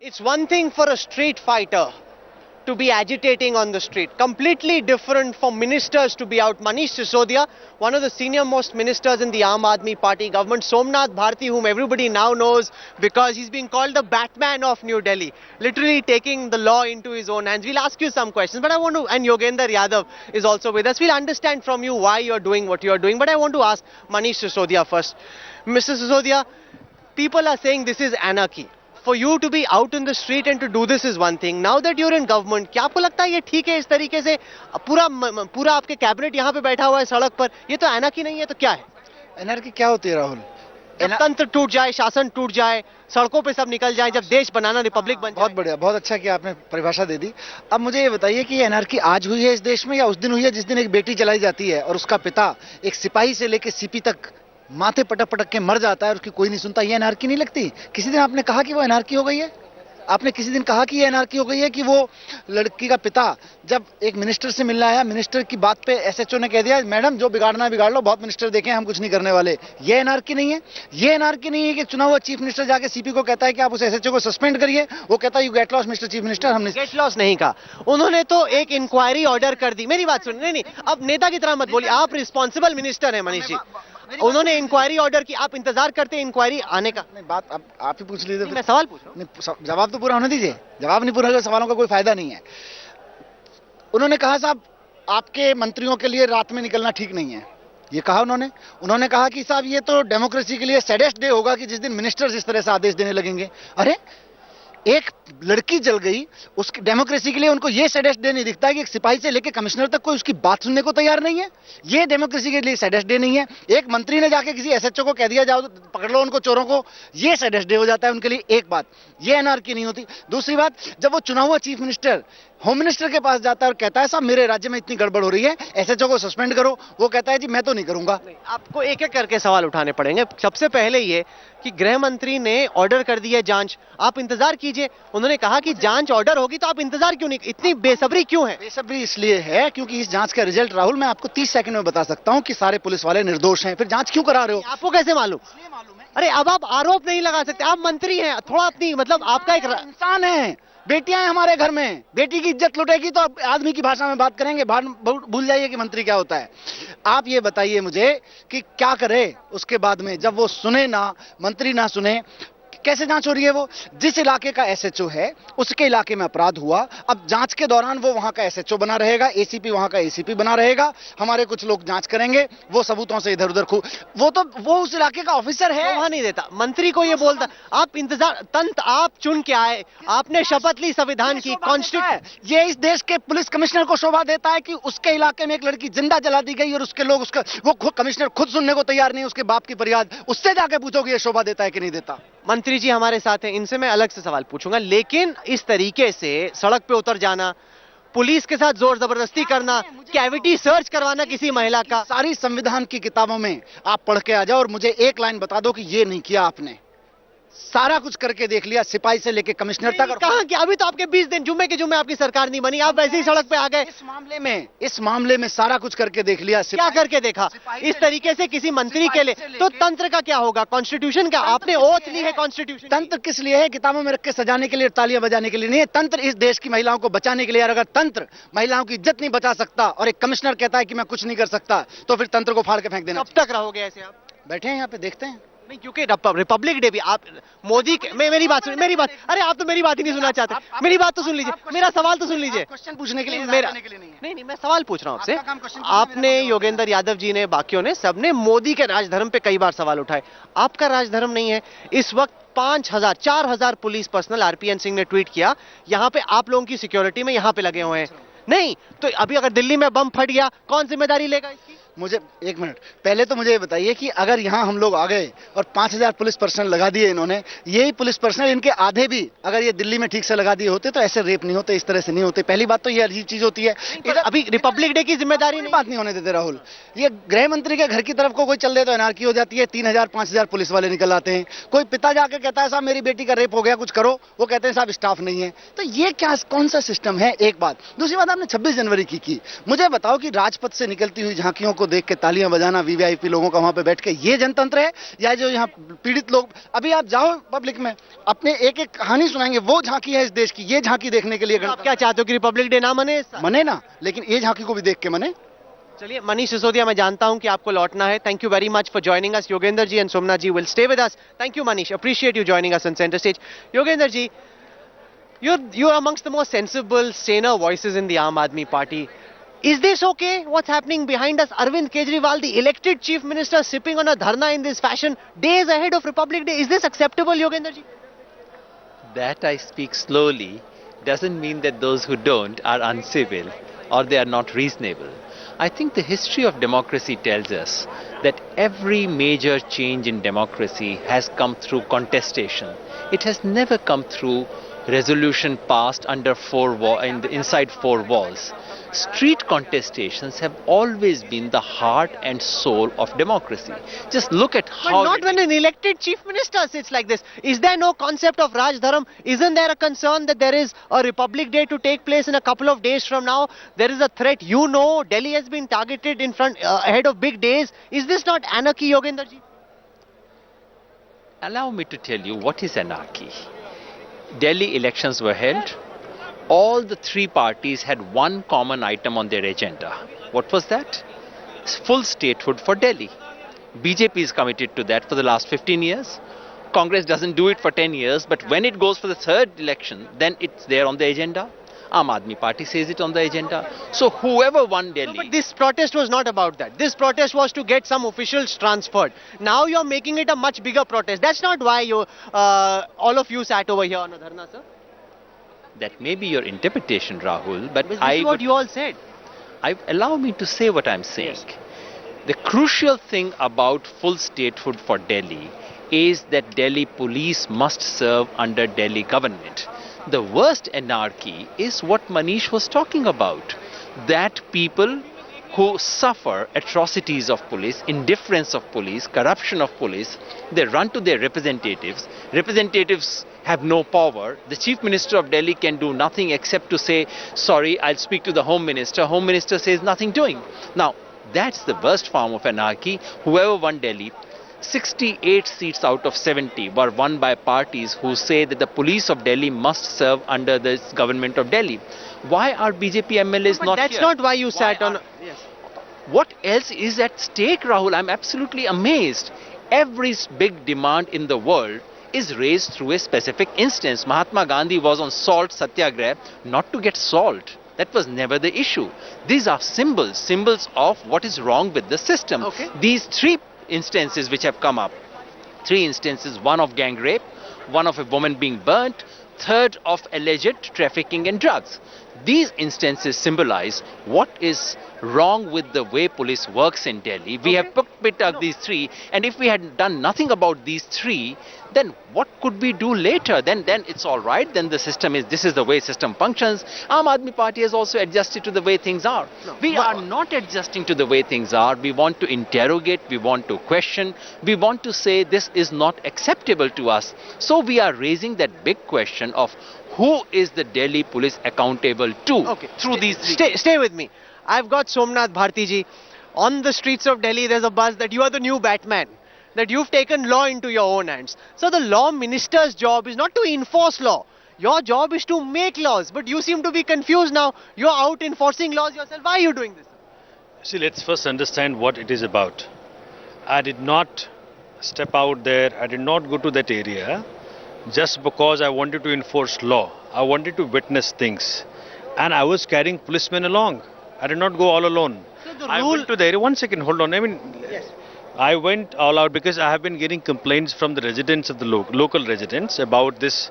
It's one thing for a street fighter to be agitating on the street. Completely different for ministers to be out. Manish Sisodia, one of the senior most ministers in the Aam Aadmi Party government, Somnath Bharti, whom everybody now knows because he's being called the Batman of New Delhi, literally taking the law into his own hands. We'll ask you some questions, but I want to, and Yogendra Yadav is also with us. We'll understand from you why you're doing what you're doing, but I want to ask Manish Sisodia first. Mr. Sisodia, people are saying this is anarchy. For you to be out in the street and to do this is one thing. Now that you're in government, क्या आपको लगता है ये ठीक है इस तरीके से पूरा आपके कैबिनेट यहाँ पे बैठा हुआ है सड़क पर, ये तो एनार्की नहीं है तो क्या है? एनआरकी क्या होती है राहुल? जब तंत्र टूट जाए, शासन टूट जाए, सड़कों पे सब निकल जाए, जब देश बनाना रिपब्लिक बन जाए। बहुत बढ़िया, बहुत अच्छा कि आपने परिभाषा दे दी। अब मुझे ये बताइए कि ये एनआरकी आज हुई है इस देश में या उस दिन हुई है जिस दिन एक बेटी जलाई जाती है और उसका पिता एक सिपाही से लेकर सीपी तक माथे पटक पटक के मर जाता है और उसकी कोई नहीं सुनता? ये एनआरकी नहीं लगती? किसी दिन आपने कहा कि वो एनआरकी हो गई है? आपने किसी दिन कहा कि ये एनआरकी हो गई है कि वो लड़की का पिता जब एक मिनिस्टर से मिलने आया, मिनिस्टर की बात पे एसएचओ ने कह दिया मैडम जो बिगाड़ना है बिगाड़ लो, बहुत मिनिस्टर देखे हम कुछ नहीं करने वाले? ये एनआरकी नहीं है? ये एनआरकी नहीं है कि चुना हुआ चीफ मिनिस्टर जाके सीपी को कहता है कि आप उस एसएचओ को सस्पेंड करिए, वो कहता है you get loss mister chief minister. हमने गेट लॉस नहीं कहा, उन्होंने तो एक इंक्वायरी ऑर्डर कर दी। मेरी बात सुनिए, नहीं अब नेता की तरह मत बोलिए, आप रिस्पॉन्सिबल मिनिस्टर है मनीष जी। उन्होंने इंक्वायरी ऑर्डर की, आप इंतजार करते हैं इंक्वायरी आने का? नहीं, बात आप ही पूछ लीजिए। मैं सवाल पूछ रहा हूं, जवाब तो पूरा होने दीजिए। जवाब नहीं पूरा होगा सवालों का कोई फायदा नहीं है। उन्होंने कहा साहब आपके मंत्रियों के लिए रात में निकलना ठीक नहीं है, ये कहा उन्होंने कहा कि साहब ये तो डेमोक्रेसी के लिए सैडेस्ट डे होगा कि जिस दिन मिनिस्टर्स इस तरह से आदेश देने लगेंगे। अरे एक लड़की जल गई, उसकी डेमोक्रेसी के लिए उनको ये सैडेस्ट डे नहीं दिखता है कि एक सिपाही से लेकर कमिश्नर तक कोई उसकी बात सुनने को तैयार नहीं है? ये डेमोक्रेसी के लिए सैडेस्ट डे नहीं है। एक मंत्री ने जाके किसी एसएचओ को कह दिया जाओ पकड़ लो उनको चोरों को, ये सैडेस्ट डे हो जाता है उनके लिए। एक बात ये एनआरकी नहीं होती। दूसरी बात, जब वो चुना हुआ चीफ मिनिस्टर होम मिनिस्टर के पास जाता है और कहता है साहब मेरे राज्य में इतनी गड़बड़ हो रही है, एसएचओ को सस्पेंड करो, वो कहता है जी मैं तो नहीं करूंगा। आपको एक एक करके सवाल उठाने पड़ेंगे। सबसे पहले ये कि गृह मंत्री ने ऑर्डर कर दी है जांच, आप इंतजार कीजिए। उन्होंने कहा कि जांच ऑर्डर होगी तो आप इंतजार क्यों नहीं, इतनी बेसब्री क्यों है? बेसब्री इसलिए है क्योंकि इस जांच का रिजल्ट राहुल मैं आपको 30 सेकंड में बता सकता हूं कि सारे पुलिस वाले निर्दोष हैं। फिर जांच क्यों करा रहे हो? आपको कैसे मालूम? अरे अब आप आरोप नहीं लगा सकते, आप मंत्री हैं, थोड़ा अपनी मतलब आपका एक इंसान है, बेटियां हैं हमारे घर में, बेटी की इज्जत लुटेगी तो आदमी की भाषा में बात करेंगे, भूल जाइए कि मंत्री क्या होता है। आप ये बताइए मुझे कि क्या करे उसके बाद में जब वो सुने ना, मंत्री ना सुने, कैसे जांच हो रही है? वो जिस इलाके का एसएचओ है उसके इलाके में अपराध हुआ, अब जांच के दौरान वो वहां का एसएचओ बना रहेगा, एसीपी वहां का एसीपी बना रहेगा, हमारे कुछ लोग जांच करेंगे, वो सबूतों से इधर उधर वो उस इलाके का ऑफिसर है, वहां नहीं देता। मंत्री को ये बोलता आप इंतजार, तंत्र आप चुन के आए, आपने शपथ ली संविधान की, कॉन्स्टिट्यूशन, ये इस देश के पुलिस कमिश्नर को शोभा देता है कि उसके इलाके में एक लड़की जिंदा जला दी गई और उसके लोग उसका वो कमिश्नर खुद सुनने को तैयार नहीं, उसके बाप की फरियाद, उससे जाके पूछोगे ये शोभा देता है कि नहीं देता? मंत्री जी हमारे साथ हैं, इनसे मैं अलग से सवाल पूछूंगा, लेकिन इस तरीके से सड़क पे उतर जाना, पुलिस के साथ जोर जबरदस्ती करना, कैविटी सर्च करवाना किसी महिला का, सारी संविधान की किताबों में आप पढ़ के आ जाओ और मुझे एक लाइन बता दो कि ये नहीं किया आपने। सारा कुछ करके देख लिया, सिपाही से लेके कमिश्नर तक। कहां कि अभी तो आपके 20 दिन जुम्मे के जुम्मे आपकी सरकार नहीं बनी, आप वैसे ही सड़क पे आ गए। इस मामले में सारा कुछ करके देख लिया। क्या करके देखा? इस तरीके से किसी मंत्री के लिए तो तंत्र का क्या होगा? कॉन्स्टिट्यूशन का आपने ओथ ली है, कॉन्स्टिट्यूशन। तंत्र किस लिए है? किताबों में रख के सजाने के लिए, तालियां बजाने के लिए नहीं है। तंत्र इस देश की महिलाओं को बचाने के लिए। अगर तंत्र महिलाओं की इज्जत नहीं बचा सकता और एक कमिश्नर कहता है कि मैं कुछ नहीं कर सकता, तो फिर तंत्र को फाड़ के फेंक देना। कब तक रहोगे ऐसे? आप बैठे हैं यहाँ पे, देखते हैं। नहीं, क्योंकि रिपब्लिक डे भी आप मोदी के, मेरी बात सुनिए, मेरी बात, अरे आप तो मेरी बात ही नहीं सुनना चाहते। मेरी बात तो सुन लीजिए, मेरा सवाल तो सुन लीजिए। क्वेश्चन पूछने के लिए मेरा नहीं, मैं सवाल पूछ रहा हूं आपसे। आपने, योगेंद्र यादव जी ने, बाकियों ने, सबने मोदी के राजधर्म पे कई बार सवाल उठाए। आपका राजधर्म नहीं है इस वक्त। 4,000 पुलिस पर्सनल, आरपीएन सिंह ने ट्वीट किया, यहां पे आप लोगों की सिक्योरिटी में यहां पे लगे हुए हैं। नहीं तो अभी अगर दिल्ली में बम फट गया, कौन जिम्मेदारी लेगा इसकी? मुझे एक मिनट पहले तो मुझे ये बताइए कि अगर यहां हम लोग आ गए और 5,000 पुलिस पर्सनल लगा दिए इन्होंने, यही पुलिस पर्सनल इनके आधे भी अगर ये दिल्ली में ठीक से लगा दिए होते तो ऐसे रेप नहीं होते, इस तरह से नहीं होते। पहली बात तो ये अजीब चीज होती है। अभी रिपब्लिक डे की जिम्मेदारी बात नहीं होने देते राहुल। ये गृह मंत्री के घर की तरफ को कोई चल दे तो एनआरकी हो जाती है। 3,000 5,000 पुलिस वाले निकल आते हैं। कोई पिता जाके कहता है साहब मेरी बेटी का रेप हो गया, कुछ करो, वो कहते हैं साहब स्टाफ नहीं है। तो ये क्या, कौन सा सिस्टम है? एक बात। दूसरी बात, आपने 26 जनवरी की मुझे बताओ कि राजपथ से निकलती हुई झांकियों को देख के तालियां बजाना, वीवीआईपी लोगों का वहां पे बैठ के, ये जनतंत्र है? या जो यहाँ पीड़ित लोग, अभी आप जाओ पब्लिक में, अपने एक एक कहानी सुनाएंगे, वो झांकी है इस देश की, ये झांकी देखने के लिए तो आप क्या चाहते हो कि रिपब्लिक डे ना मने? मने ना, लेकिन ये झांकी को भी देख के मने। चलिए मनीष सिसोदिया, मैं जानता हूं कि आपको लौटना है. Thank you very much for joining us. Yogendra ji and Somnath ji will stay with us. Thank you Manish, appreciate you joining us on centre stage. Yogendra ji, you're amongst the most sensible, saner voices in the Aam Aadmi Party. Is this okay? What's happening behind us? Arvind Kejriwal, the elected chief minister, sipping on a dharna in this fashion days ahead of Republic Day. Is this acceptable, Yogendra ji? That I speak slowly doesn't mean that those who don't are uncivil or they are not reasonable. I think the history of democracy tells us that every major change in democracy has come through contestation. It has never come through resolution passed under inside four walls. Street contestations have always been the heart and soul of democracy. Just look at how... But not when an elected chief minister sits like this. Is there no concept of Raj Dharam? Isn't there a concern that there is a Republic Day to take place in a couple of days from now? There is a threat. You know, Delhi has been targeted in front ahead of big days. Is this not anarchy, Yogendra ji? Allow me to tell you what is anarchy. Delhi elections were held. All the three parties had one common item on their agenda. What was that? Full statehood for Delhi. BJP is committed to that for the last 15 years. Congress doesn't do it for 10 years, but when it goes for the third election, then it's there on the agenda. Aam Aadmi Party says it on the agenda. So whoever won Delhi... No, but this protest was not about that. This protest was to get some officials transferred. Now you're making it a much bigger protest. That's not why all of you sat over here on a dharna, sir. That may be your interpretation, Rahul, but This is what you all said. Allow me to say what I'm saying. Yes. The crucial thing about full statehood for Delhi is that Delhi police must serve under Delhi government. The worst anarchy is what Manish was talking about. That people who suffer atrocities of police, indifference of police, corruption of police, they run to their representatives. Representatives have no power. The Chief Minister of Delhi can do nothing except to say, sorry, I'll speak to the Home Minister. Home Minister says nothing doing. Now, that's the worst form of anarchy. Whoever won Delhi, 68 seats out of 70 were won by parties who say that the police of Delhi must serve under the government of Delhi. Why are BJP MLAs not that's here? Not why you sat on... Yes. What else is at stake, Rahul? I'm absolutely amazed. Every big demand in the world is raised through a specific instance. Mahatma Gandhi was on salt satyagrah, not to get salt. That was never the issue. These are symbols of what is wrong with the system. Okay. These three instances which have come up, three instances, one of gang rape, one of a woman being burnt, third of alleged trafficking in drugs. These instances symbolize what is wrong with the way police works in Delhi. We have picked up these three, and if we had done nothing about these three, then what could we do later? Then it's all right. Then the system is, this is the way system functions. Aam Aadmi Party has also adjusted to the way things are. No. We are not adjusting to the way things are. We want to interrogate, we want to question, we want to say this is not acceptable to us. So we are raising that big question of who is the Delhi police accountable to through these three. Stay with me. I've got Somnath Bharti ji. On the streets of Delhi, there's a buzz that you are the new Batman, that you've taken law into your own hands. So the law minister's job is not to enforce law. Your job is to make laws. But you seem to be confused now. You're out enforcing laws yourself. Why are you doing this? See, let's first understand what it is about. I did not step out there. I did not go to that area just because I wanted to enforce law. I wanted to witness things. And I was carrying policemen along. I did not go all alone. So the I rule... went to the area. 1 second, hold on. Yes. I went all out because I have been getting complaints from the residents of the local residents about this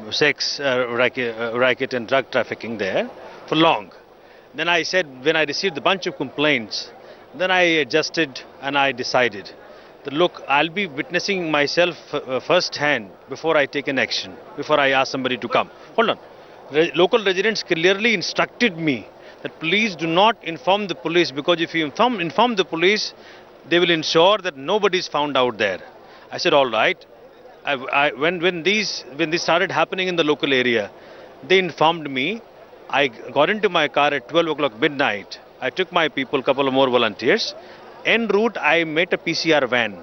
sex racket and drug trafficking there for long. Then I said, when I received a bunch of complaints, then I adjusted and I decided that look, I'll be witnessing myself first hand before I take an action, before I ask somebody to come. Hold on. Local residents clearly instructed me that please do not inform the police, because if you inform the police, they will ensure that nobody is found out there. I said, all right. When these started happening in the local area, they informed me. I got into my car at 12 o'clock midnight I took my people, couple of more volunteers. En route, I met a PCR van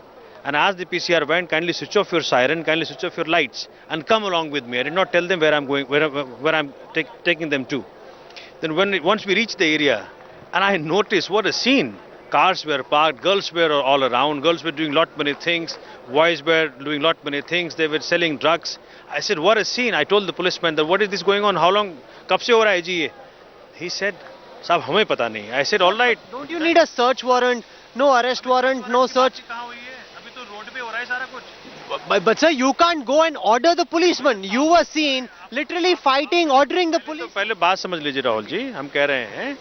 and asked the PCR van, kindly switch off your siren, kindly switch off your lights and come along with me. I did not tell them where I'm going, where I'm taking them to. Then once we reached the area, and I noticed what a scene. Cars were parked, girls were all around, girls were doing lot many things, boys were doing lot many things, they were selling drugs. I said, what a scene. I told the policeman that what is this going on, how long, kab se ho raha hai ji ye? He said, Sahab, hame pata nahi. I said, all right. Don't you need a search warrant? No arrest warrant, no search. But sir, you can't go and order the policeman. You were seen literally fighting, ordering the police. पहले बात समझ लीजिए राहुल जी, हम कह रहे हैं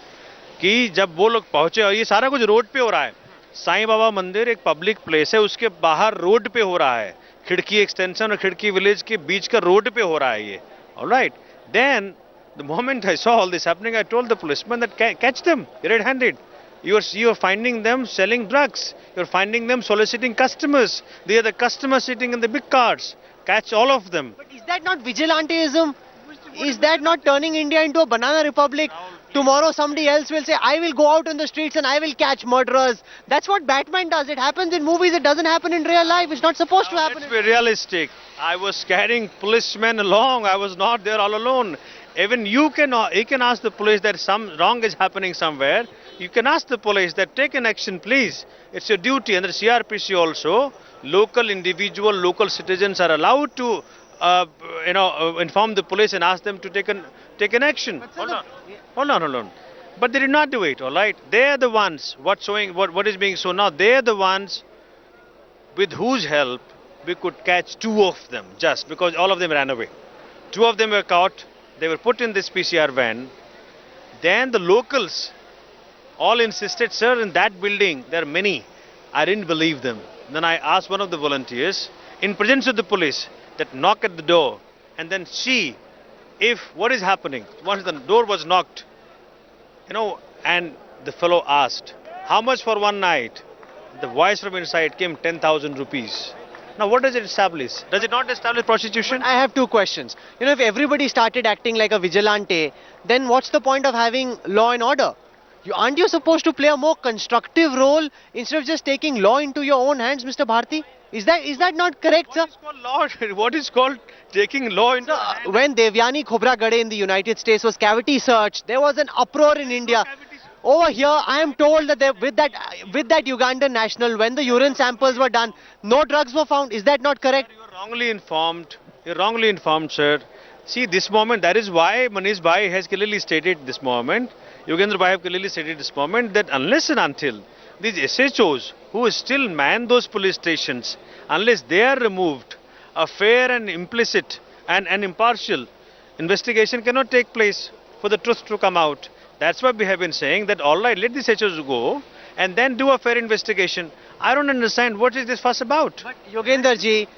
कि जब वो लोग पहुंचे और ये सारा कुछ रोड पे हो रहा है, साईं बाबा मंदिर एक पब्लिक प्लेस है, उसके बाहर रोड पे हो रहा है, खिड़की एक्सटेंशन और खिड़की विलेज के बीच का रोड पे हो रहा है ये. Alright, then the moment I saw all this happening, I told the policeman that catch them red-handed. You are finding them selling drugs. You are finding them soliciting customers. They are the customers sitting in the big cars. Catch all of them. But is that not vigilantism? Is that not turning India into a banana republic? Tomorrow somebody else will say, I will go out on the streets and I will catch murderers. That's what Batman does. It happens in movies. It doesn't happen in real life. It's not supposed to happen. Let's be realistic. I was carrying policemen along. I was not there all alone. Even you can ask the police that some wrong is happening somewhere. You can ask the police that take an action, please. It's your duty. Under CRPC also, local citizens are allowed to, inform the police and ask them to take an action. Hold on. But they did not do it. All right, they are the ones. What is being shown now? They are the ones with whose help we could catch two of them, just because all of them ran away. Two of them were caught. They were put in this PCR van. Then the locals all insisted, sir, in that building there are many. I didn't believe them. Then I asked one of the volunteers, in presence of the police, that knock at the door and then see if what is happening. Once the door was knocked, and the fellow asked, how much for one night? The voice from inside came, 10,000 rupees. Now, what does it establish? Does it not establish prostitution? I have two questions. If everybody started acting like a vigilante, then what's the point of having law and order? Aren't you supposed to play a more constructive role instead of just taking law into your own hands, Mr. Bharti? Is that not correct, sir? What is called law? What is called taking law into hands? When Devyani Khobragade in the United States was cavity searched, there was an uproar in India. Over here, I am told that with that Ugandan national, when the urine samples were done, no drugs were found. Is that not correct? You are wrongly informed. You are wrongly informed, sir. See, this moment, that is why Manish Bhai has clearly stated this moment, Yogendra Bhai have clearly stated this moment, that unless and until these SHOs who still man those police stations, unless they are removed, a fair and implicit and impartial investigation cannot take place for the truth to come out. That's why we have been saying that all right, let these SHOs go and then do a fair investigation. I don't understand what is this fuss about. But Yogendra ji,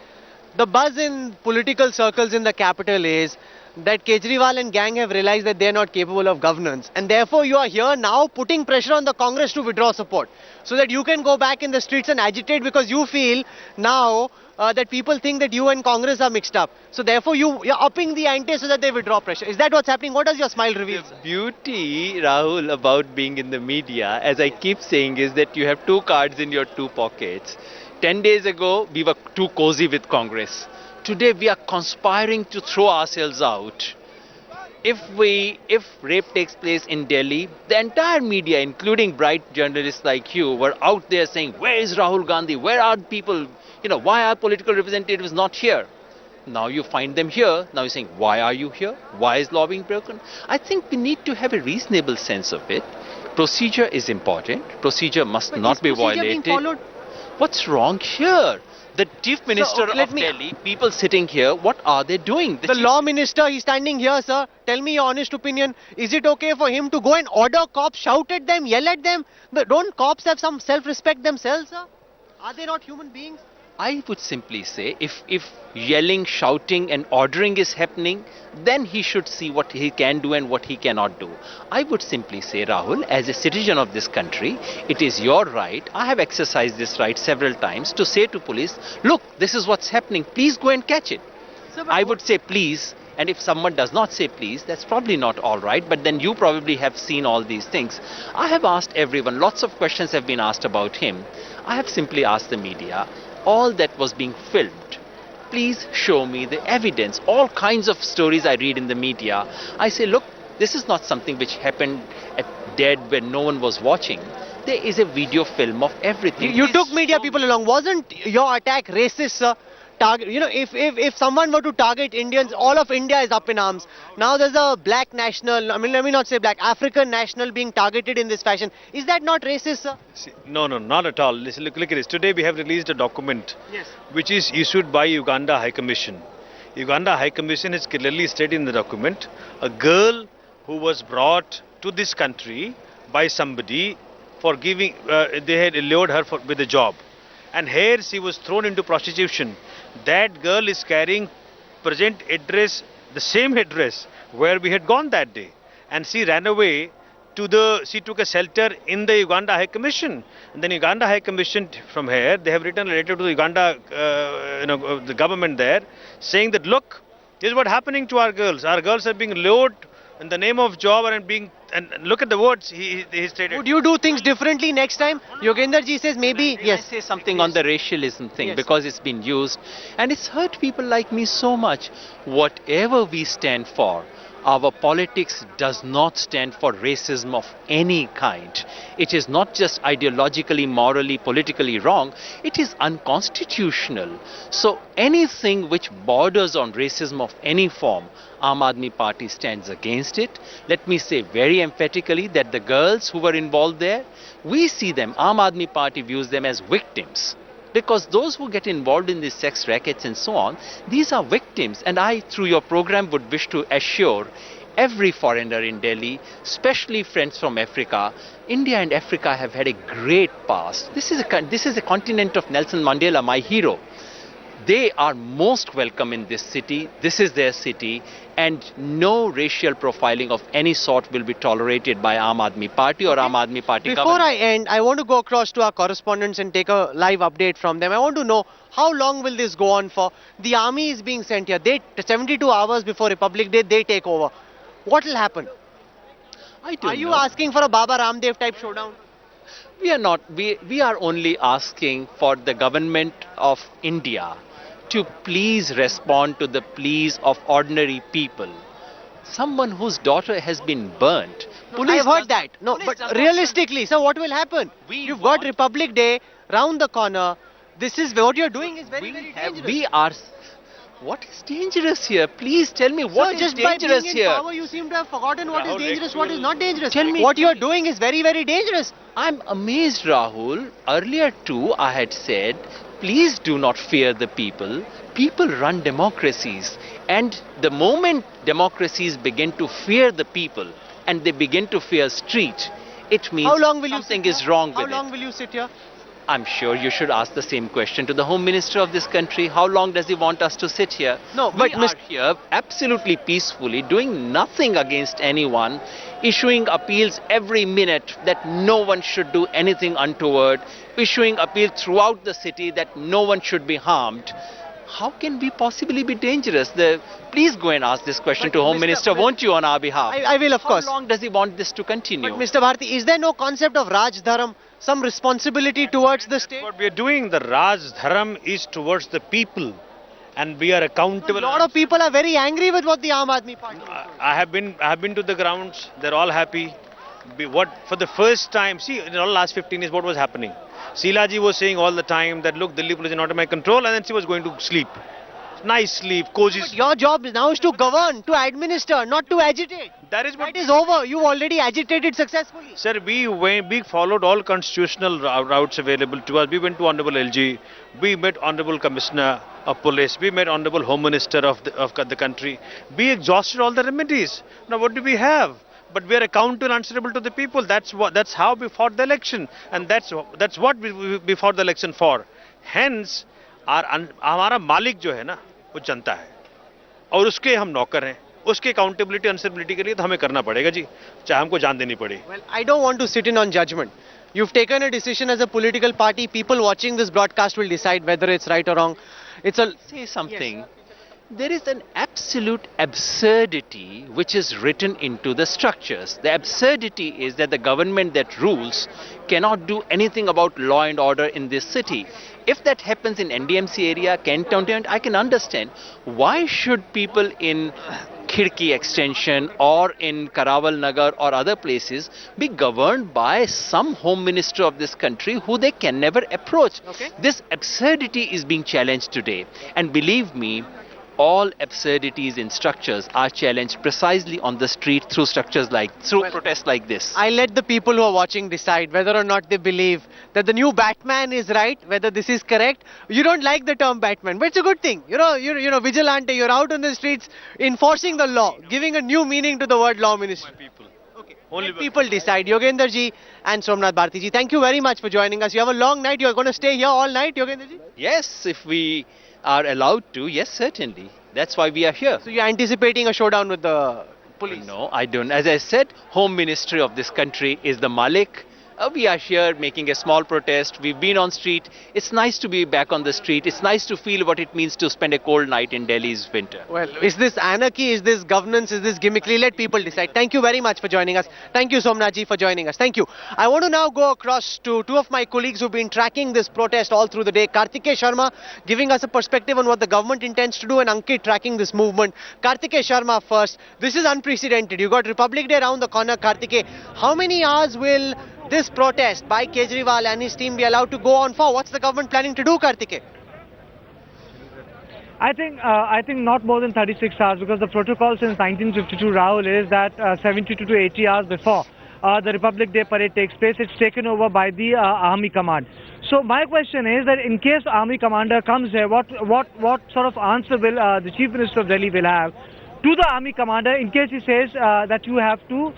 the buzz in political circles in the capital is that Kejriwal and gang have realized that they are not capable of governance, and therefore you are here now putting pressure on the Congress to withdraw support so that you can go back in the streets and agitate, because you feel now that people think that you and Congress are mixed up. So therefore you're upping the ante so that they withdraw pressure. Is that what's happening? What does your smile reveal? The beauty, Rahul, about being in the media, as I keep saying, is that you have two cards in your two pockets. 10 days ago, we were too cozy with Congress. Today, we are conspiring to throw ourselves out. If rape takes place in Delhi, the entire media, including bright journalists like you, were out there saying, where is Rahul Gandhi? Where are people? Why are political representatives not here? Now you find them here. Now you're saying, why are you here? Why is law being broken? I think we need to have a reasonable sense of it. Procedure is important. Procedure must not be violated. What's wrong here? The Chief Minister of Delhi, people sitting here, what are they doing? The law minister, he's standing here, sir. Tell me your honest opinion. Is it okay for him to go and order cops, shout at them, yell at them? Don't cops have some self-respect themselves, sir? Are they not human beings? I would simply say, if yelling, shouting and ordering is happening, then he should see what he can do and what he cannot do. I would simply say, Rahul, as a citizen of this country, it is your right, I have exercised this right several times, to say to police, look, this is what's happening, please go and catch it. I would say, please, And if someone does not say please, that's probably not all right, but then you probably have seen all these things. I have asked everyone, lots of questions have been asked about him. I have simply asked the media, all that was being filmed, please show me the evidence. All kinds of stories I read in the media. I say, look, this is not something which happened at dead when no one was watching. There is a video film of everything. You Please took media show me. people along. Wasn't your attack racist, sir? Target, if someone were to target Indians, all of India is up in arms. Now there's a black national, I mean, let me not say black, African national being targeted in this fashion. Is that not racist, sir? No, not at all. Listen, look at this. Today we have released a document Yes. which is issued by Uganda High Commission. Uganda High Commission has clearly stated in the document, a girl who was brought to this country by somebody for giving, they had lured her with a job. And here she was thrown into prostitution. That girl is carrying present address, the same address where we had gone that day. And she ran away she took a shelter in the Uganda High Commission. And then Uganda High Commission from here, they have written a letter to the Uganda, the government there, saying that, look, this is what happening to our girls. Our girls are being lured in the name of job and look at the words he stated. Would you do things differently next time? Yogendra ji says maybe, Can yes. I say something on the racialism thing, Yes. because it's been used and it's hurt people like me so much. Whatever we stand for, our politics does not stand for racism of any kind. It is not just ideologically, morally, politically wrong, it is unconstitutional. So anything which borders on racism of any form, Aam Aadmi Party stands against it. Let me say very emphatically that the girls who were involved there, we see them, Aam Aadmi Party views them as victims. Because those who get involved in these sex rackets and so on, these are victims. And I, through your program, would wish to assure every foreigner in Delhi, especially friends from Africa, India and Africa have had a great past. This is a continent of Nelson Mandela, my hero. They are most welcome in this city. This is their city, and no racial profiling of any sort will be tolerated by Aam Aadmi Party or Aam Aadmi Party Before government. I end, I want to go across to our correspondents and take a live update from them. I want to know how long will this go on for? The army is being sent here. 72 hours before Republic Day, they take over. What will happen? I don't Are you know. asking for a Baba Ramdev type showdown? We are not. We are only asking for the government of India to please respond to the pleas of ordinary people. Someone whose daughter has been burnt. I've heard that. No, police but does not- realistically, so what will happen? You've got want- Republic Day round the corner. This is what you're doing is very, very dangerous. We are. What is dangerous here? Please tell me what is just by dangerous being in here. power, you seem to have forgotten what is Rahul, dangerous, what is not dangerous. Tell me- what you're doing is very, very dangerous. I'm amazed, Rahul. Earlier too, I had said, please do not fear the people. People run democracies. And the moment democracies begin to fear the people and they begin to fear street, it means How long will you something sit is here? wrong How with long it. will you sit here? I'm sure you should ask the same question to the Home Minister of this country. How long does he want us to sit here? No, we but are here absolutely peacefully, doing nothing against anyone, issuing appeals every minute that no one should do anything untoward, issuing appeals throughout the city that no one should be harmed. How can we possibly be dangerous? Please go and ask this question But to Home Mr. Minister, won't you, on our behalf? I will, of course. How long does he want this to continue? But Mr. Bharti, is there no concept of Raj Dharam, some responsibility towards the state? What we are doing, the Raj Dharam is towards the people, and we are A accountable. lot of people are very angry with what the Aam Aadmi Party is doing. I have been to the grounds. They're all happy. What for the first time? See, in the last 15 years, what was happening? Sheila ji was saying all the time that look, Delhi police are not in my control, and then she was going to sleep. Nice sleep, cozy. But your job now is to govern, to administer, not to agitate. That is what. That is over. You already agitated successfully. Sir, we followed all constitutional routes available to us. We went to Honorable LG. We met Honorable Commissioner of Police. We met Honorable Home Minister of the country. We exhausted all the remedies. Now what do we have? But we are accountable and answerable to the people. That's how we fought the election, and that's what we fought the election for. Hence, हमारा मालिक जो है ना वो जनता है और उसके हम नौकर हैं. उसके अकाउंटेबिलिटी अनसरेबिलिटी के लिए तो हमें करना पड़ेगा जी, चाहे हमको जान देनी पड़े. Well, I don't want to sit in on judgment. You've taken a decision as a political party. People watching this broadcast will decide whether it's right or wrong. It's a Say something. There is an absolute absurdity which is written into the structures. The absurdity is that the government that rules cannot do anything about law and order in this city. If that happens in NDMC area, Cantonment, I can understand. Why should people in Khirki extension or in Karawal Nagar or other places be governed by some home minister of this country who they can never approach? Okay. This absurdity is being challenged today. And believe me, all absurdities in structures are challenged precisely on the street through protests like this. I let the people who are watching decide whether or not they believe that the new Batman is right, whether this is correct. You don't like the term Batman, but it's a good thing. You're vigilante. You're out on the streets enforcing the law, giving a new meaning to the word law ministry. Okay. Only Let people decide. Yogender ji and Somnath Bharti ji, thank you very much for joining us. You have a long night. You're going to stay here all night, Yogender ji? Yes, if we are allowed to, yes, certainly. That's why we are here. So you're anticipating a showdown with the police? No, I don't. As I said, Home Ministry of this country is the Malik. We are here making a small protest. We've been on street. It's nice to be back on the street. It's nice to feel what it means to spend a cold night in Delhi's winter. Well, is this anarchy? Is this governance? Is this gimmickry? Let people decide. Thank you very much for joining us. Thank you, Somnath ji, for joining us. Thank you. I want to now go across to two of my colleagues who've been tracking this protest all through the day. Kartikeya Sharma giving us a perspective on what the government intends to do, and Ankit tracking this movement. Kartikeya Sharma first. This is unprecedented. You got Republic Day around the corner, Kartikeya. How many hours will this protest by Kejriwal and his team be allowed to go on for? What's the government planning to do, Kartikeya? I think not more than 36 hours, because the protocol since 1952, Rahul, is that 72 to 80 hours before the Republic Day parade takes place, it's taken over by the Army Command. So my question is that in case the Army Commander comes here, what sort of answer will the Chief Minister of Delhi will have to the Army Commander in case he says that you have to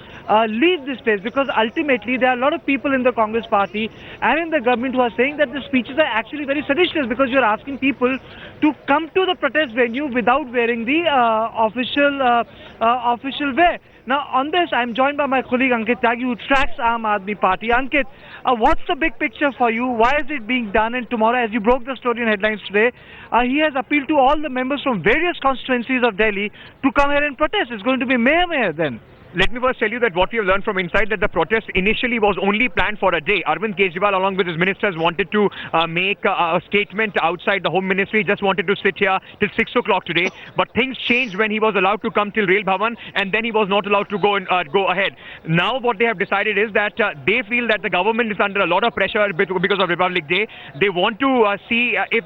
leave this place? Because ultimately there are a lot of people in the Congress party and in the government who are saying that the speeches are actually very seditious, because you're asking people to come to the protest venue without wearing the official wear. Now on this, I'm joined by my colleague Ankit Tyagi, who tracks Aam Aadmi Party. Ankit, what's the big picture for you? Why is it being done? And tomorrow, as you broke the story in headlines today, he has appealed to all the members from various constituencies of Delhi to come here and protest. It's going to be mayor then. Let me first tell you that what we have learned from inside, that the protest initially was only planned for a day. Arvind Kejriwal, along with his ministers, wanted to make a statement outside the Home Ministry. Just wanted to sit here till 6 o'clock today. But things changed when he was allowed to come till Rail Bhavan, and then he was not allowed to go ahead. Now what they have decided is that they feel that the government is under a lot of pressure because of Republic Day. They want to see if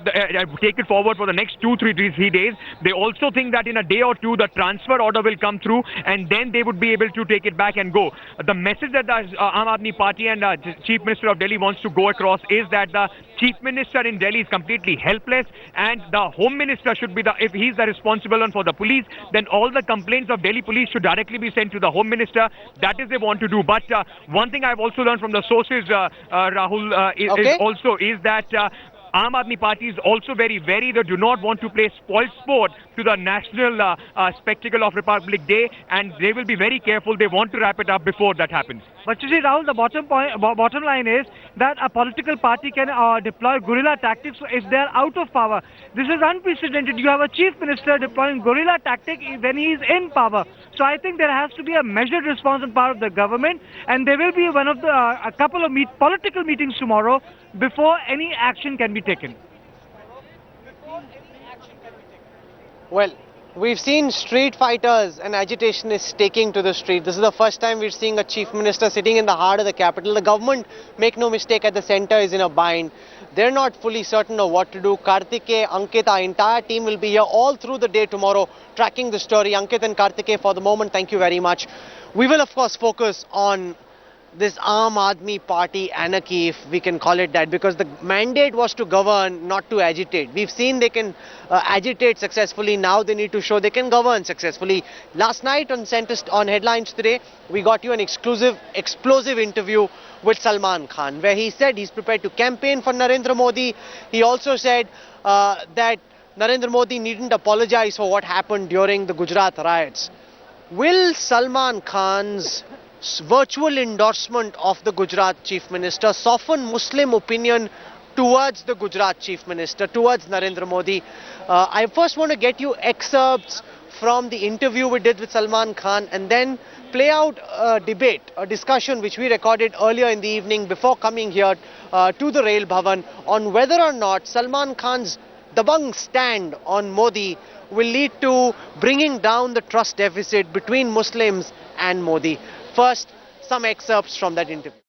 take it forward for the next 2-3 days. They also think that in a day or two the transfer order will come through, and then they would be able to take it back and go. The message that the Aam Aadmi Party and Chief Minister of Delhi wants to go across is that the Chief Minister in Delhi is completely helpless, and the Home Minister should be if he's the responsible one for the police, then all the complaints of Delhi police should directly be sent to the Home Minister. That is they want to do. But one thing I've also learned from the sources, Rahul, is that Aam Aadmi Party is also very wary. They do not want to play spoil sport to the national spectacle of Republic Day, and they will be very careful. They want to wrap it up before that happens. But you see, Rahul, the bottom line is that a political party can deploy guerrilla tactics if they are out of power. This is unprecedented. You have a chief minister deploying guerrilla tactic when he is in power. So I think there has to be a measured response on part of the government, and there will be a couple of political meetings tomorrow before any action can be taken. Well, we've seen street fighters and agitationists taking to the street. This is the first time we're seeing a chief minister sitting in the heart of the capital. The government, make no mistake, at the center is in a bind. They're not fully certain of what to do. Kartikeya, Ankit, our entire team will be here all through the day tomorrow tracking the story. Ankit and Kartikeya, for the moment, thank you very much. We will, of course, focus on this Aam Aadmi Party anarchy, if we can call it that, because the mandate was to govern, not to agitate. We've seen they can agitate successfully. Now they need to show they can govern successfully. Last night on Headlines Today, we got you an explosive interview with Salman Khan, where he said he's prepared to campaign for Narendra Modi. He also said that Narendra Modi needn't apologize for what happened during the Gujarat riots. Will Salman Khan's virtual endorsement of the Gujarat Chief Minister soften Muslim opinion towards the Gujarat Chief Minister, towards Narendra Modi. I first want to get you excerpts from the interview we did with Salman Khan and then play out a debate, a discussion which we recorded earlier in the evening before coming here to the Rail Bhavan on whether or not Salman Khan's dabang stand on Modi will lead to bringing down the trust deficit between Muslims and Modi. First, some excerpts from that interview.